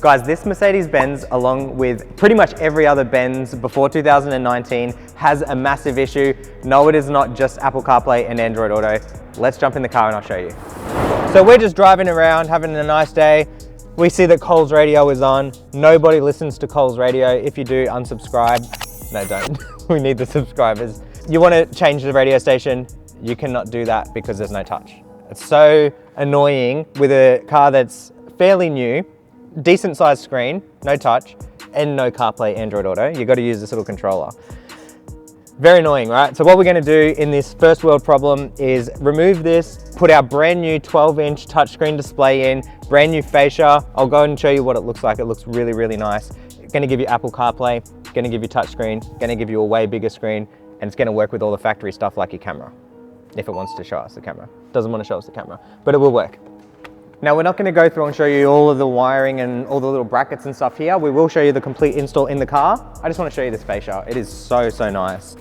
Guys, this Mercedes Benz, along with pretty much every other Benz before 2019, has a massive issue. No, it is not just Apple CarPlay and Android Auto. Let's jump in the car and I'll show you. So we're just driving around, having a nice day. We see that Cole's radio is on. Nobody listens to Cole's radio. If you do, unsubscribe. No, don't. We need the subscribers. You want to change the radio station, you cannot do that because there's no touch. It's so annoying with a car that's fairly new, decent sized screen, no touch, and no CarPlay Android Auto. You've got to use this little controller. Very annoying, right? So what we're going to do in this first world problem is remove this, put our brand new 12-inch touchscreen display in, brand new fascia. I'll go and show you what it looks like. It looks really, really nice. It's going to give you Apple CarPlay, going to give you touchscreen, going to give you a way bigger screen, and it's going to work with all the factory stuff like your camera, if it wants to show us the camera. Doesn't want to show us the camera, but it will work. Now, we're not going to go through and show you all of the wiring and all the little brackets and stuff here. We will show you the complete install in the car. I just want to show you this fascia. It is so, so nice.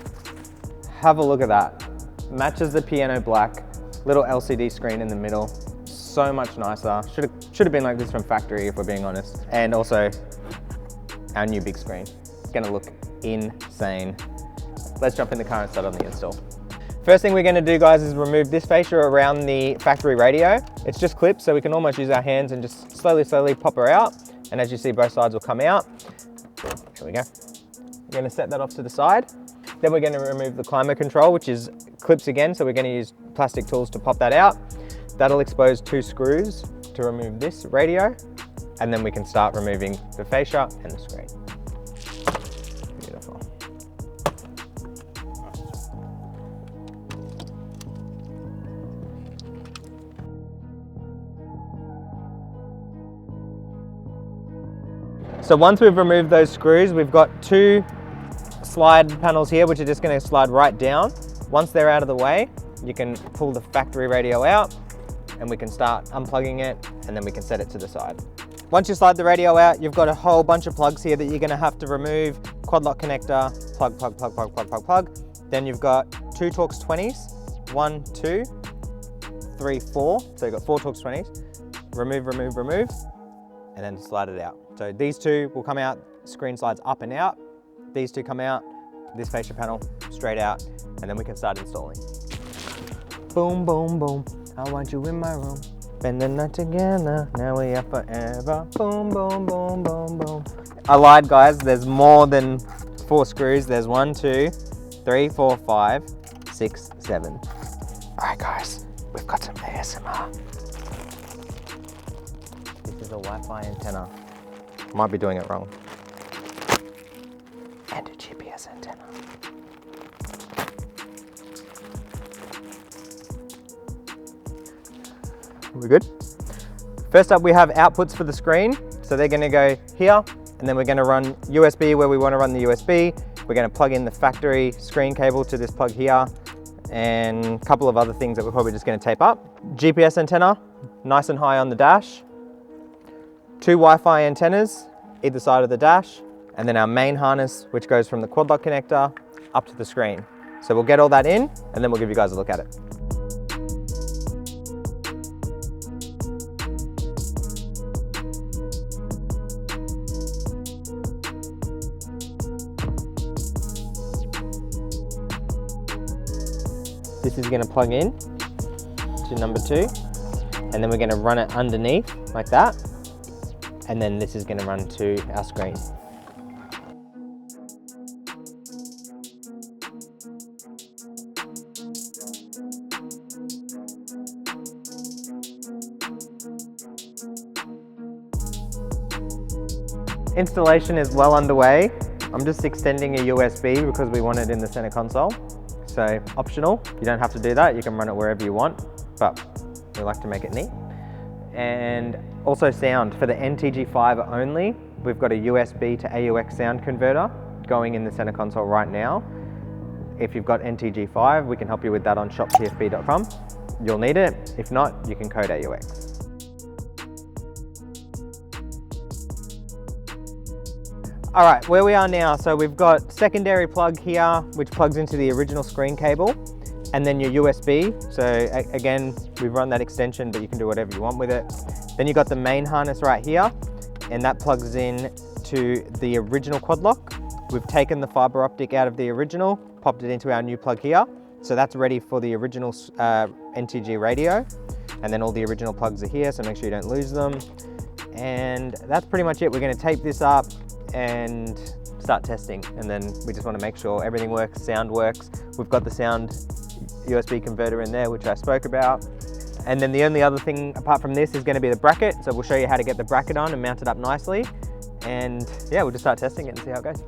Have a look at that. Matches the piano black, little LCD screen in the middle. So much nicer. Should have been like this from factory, if we're being honest. And also our new big screen. It's going to look insane. Let's jump in the car and start on the install. First thing we're going to do, guys, is remove this fascia around the factory radio. It's just clipped, so we can almost use our hands and just slowly pop her out. And as you see, both sides will come out. Here we go. We're going to set that off to the side. Then we're going to remove the climate control, which is clips again, so we're going to use plastic tools to pop that out. That'll expose 2 screws to remove this radio, and then we can start removing the fascia and the screen. Beautiful. So once we've removed those screws, we've got 2 slide panels here, which are just going to slide right down. Once they're out of the way, you can pull the factory radio out and we can start unplugging it, and then we can set it to the side. Once you slide the radio out, you've got a whole bunch of plugs here that you're going to have to remove. Quad lock connector, plug. Then you've got 2 Torx 20s, 1, 2, 3, 4. So you've got 4 Torx 20s. Remove, and then slide it out. So these 2 will come out, screen slides up and out. These 2 come out, this fascia panel straight out, and then we can start installing. Boom, boom, boom, I want you in my room. Spend the night together, now we are forever. Boom, boom, boom, boom, boom. I lied, guys, there's more than 4 screws. There's 1, 2, 3, 4, 5, 6, 7. All right, guys, we've got some ASMR. This is a Wi-Fi antenna. Might be doing it wrong. And a GPS antenna. We're good? First up, we have outputs for the screen. So they're gonna go here, and then we're gonna run USB where we wanna run the USB. We're gonna plug in the factory screen cable to this plug here, and a couple of other things that we're probably just gonna tape up. GPS antenna, nice and high on the dash. 2 Wi-Fi antennas, either side of the dash. And then our main harness, which goes from the quad lock connector up to the screen. So we'll get all that in, and then we'll give you guys a look at it. This is going to plug in to number 2, and then we're going to run it underneath like that. And then this is going to run to our screen. Installation is well underway. I'm just extending a USB because we want it in the center console. So optional, you don't have to do that. You can run it wherever you want, but we like to make it neat. And also sound, for the NTG5 only, we've got a USB to AUX sound converter going in the center console right now. If you've got NTG5, we can help you with that on shoptfb.com. You'll need it. If not, you can code AUX. All right, where we are now, so we've got secondary plug here, which plugs into the original screen cable, and then your USB. So again, we've run that extension, but you can do whatever you want with it. Then you've got the main harness right here, and that plugs in to the original quad lock. We've taken the fiber optic out of the original, popped it into our new plug here. So that's ready for the original NTG radio. And then all the original plugs are here, so make sure you don't lose them. And that's pretty much it. We're gonna tape this up and start testing. And then we just wanna make sure everything works, sound works. We've got the sound USB converter in there, which I spoke about. And then the only other thing apart from this is gonna be the bracket. So we'll show you how to get the bracket on and mount it up nicely. And yeah, we'll just start testing it and see how it goes.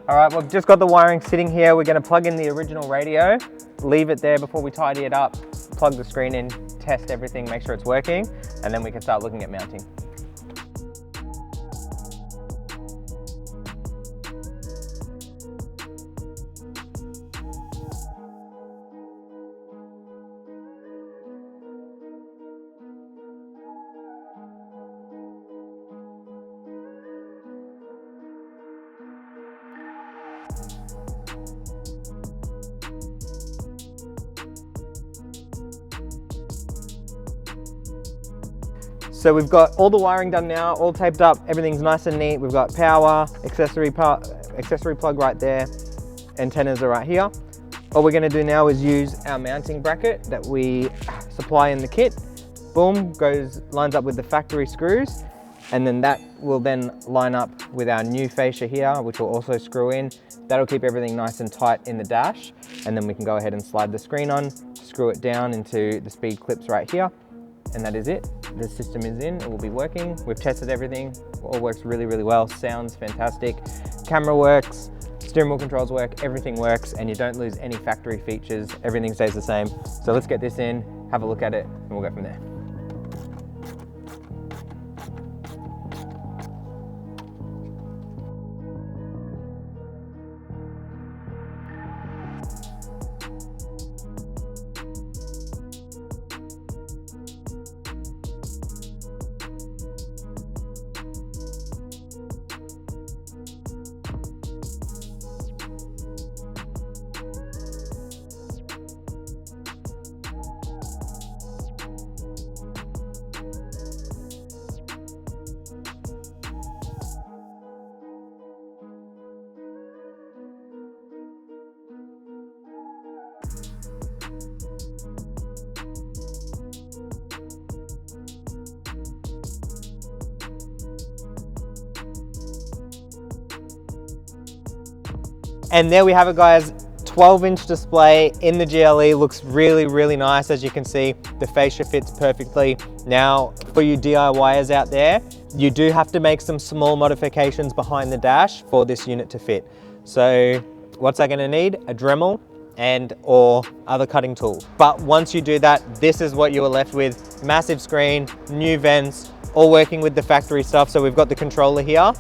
All right, we've just got the wiring sitting here. We're gonna plug in the original radio, leave it there before we tidy it up, plug the screen in, test everything, make sure it's working, and then we can start looking at mounting. So we've got all the wiring done now, all taped up, everything's nice and neat. We've got power, accessory plug right there, antennas are right here. All we're gonna do now is use our mounting bracket that we supply in the kit. Boom, lines up with the factory screws, and then that will then line up with our new fascia here, which will also screw in. That'll keep everything nice and tight in the dash, and then we can go ahead and slide the screen on, screw it down into the speed clips right here, and that is it. The system is in, it will be working. We've tested everything, all works really, really well. Sounds fantastic. Camera works, steering wheel controls work, everything works, and you don't lose any factory features. Everything stays the same. So let's get this in, have a look at it, and we'll go from there. And there we have it, guys. 12-inch display in the GLE, looks really, really nice. As you can see, the fascia fits perfectly. Now, for you DIYers out there, you do have to make some small modifications behind the dash for this unit to fit. So what's that gonna need? A Dremel or other cutting tool. But once you do that, this is what you are left with. Massive screen, new vents, all working with the factory stuff. So we've got the controller here,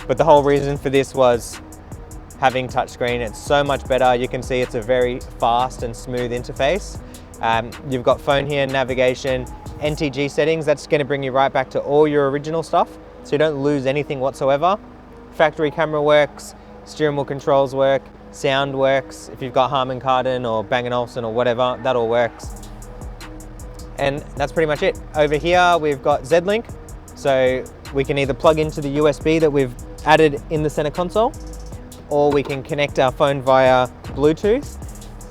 but the whole reason for this was having touchscreen. It's so much better. You can see it's a very fast and smooth interface. You've got phone here, navigation, NTG settings. That's going to bring you right back to all your original stuff, so you don't lose anything whatsoever. Factory camera works, steering wheel controls work, sound works. If you've got Harman Kardon or Bang & Olufsen or whatever, that all works. And that's pretty much it. Over here, we've got Z-Link. So we can either plug into the USB that we've added in the center console, or we can connect our phone via Bluetooth.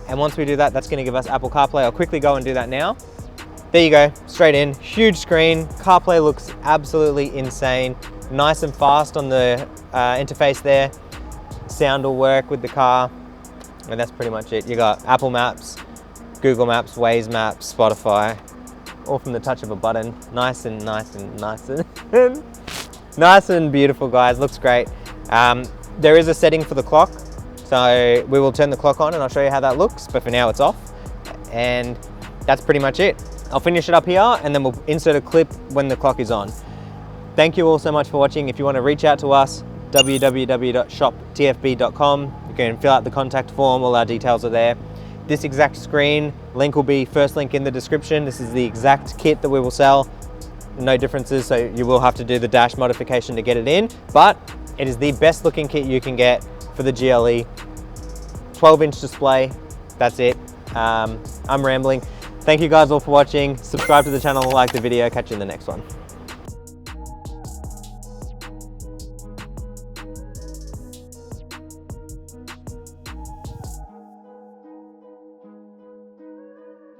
And once we do that, that's gonna give us Apple CarPlay. I'll quickly go and do that now. There you go, straight in, huge screen. CarPlay looks absolutely insane. Nice and fast on the interface there. Sound will work with the car. And that's pretty much it. You got Apple Maps, Google Maps, Waze Maps, Spotify, all from the touch of a button. Nice and nice and beautiful, guys, looks great. There is a setting for the clock, so we will turn the clock on and I'll show you how that looks, but for now it's off. And that's pretty much it. I'll finish it up here and then we'll insert a clip when the clock is on. Thank you all so much for watching. If you want to reach out to us, www.shoptfb.com. You can fill out the contact form, all our details are there. This exact screen, link will be first link in the description. This is the exact kit that we will sell. No differences, so you will have to do the dash modification to get it in, but it is the best looking kit you can get for the GLE. 12-inch display, That's it. I'm rambling. Thank you guys all for watching. Subscribe to the channel, like the video. Catch you in the next one.